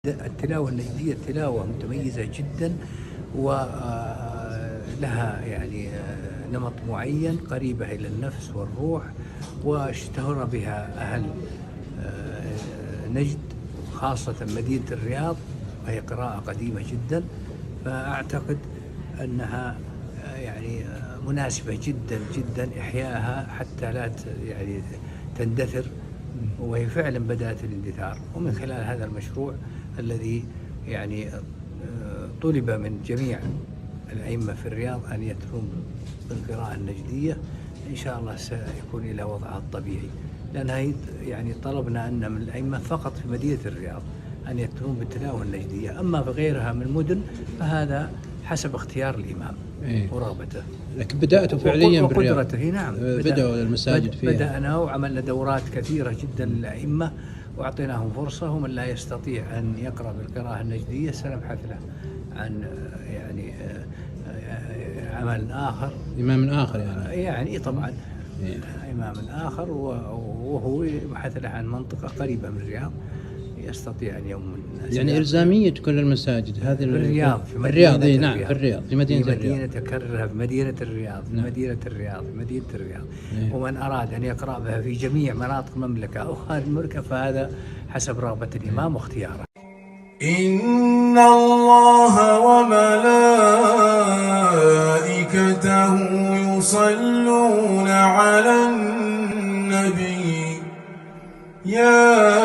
التلاوة النجدية تلاوة متميزة جدا، ولها يعني نمط معين قريبة إلى النفس والروح، واشتهر بها أهل نجد خاصة مدينة الرياض، وهي قراءة قديمة جدا. فأعتقد أنها يعني مناسبة جدا جدا إحيائها حتى لا يعني تندثر، وهي فعلا بدأت الاندثار. ومن خلال هذا المشروع الذي يعني طلب من جميع الأئمة في الرياض أن يتلون بالقراءة النجدية، إن شاء الله سيكون إلى وضعها الطبيعي، لأنها يعني طلبنا أن من الأئمة فقط في مدينة الرياض أن يتلون بالتلاوة النجدية، أما في غيرها من المدن فهذا حسب اختيار الإمام ورغبته. لكن بدأتوا فعليا بالرياض؟ وقدرته، نعم. بدأوا المساجد فيها؟ بدأنا وعملنا دورات كثيرة جدا للأئمة، وأعطيناهم فرصة. ومن لا يستطيع أن يقرأ بالقراءة النجدية سنبحث له عن يعني عمل آخر، إمام آخر يعني طبعا إمام آخر، وهو يبحث له عن منطقة قريبة من الرياض يستطيع أن يؤم الناس. يعني إلزامية كل المساجد هذه في الرياض، في الرياض، نعم، في الرياض، في مدينة الرياض، تكررها في مدينة الرياض، في مدينة الرياض، في مدينة الرياض. ومن أراد أن يقرأ بها في جميع مناطق المملكة أو خارج المملكة فهذا حسب رغبة الإمام واختياره. إن الله وملائكته يصلون على النبي يا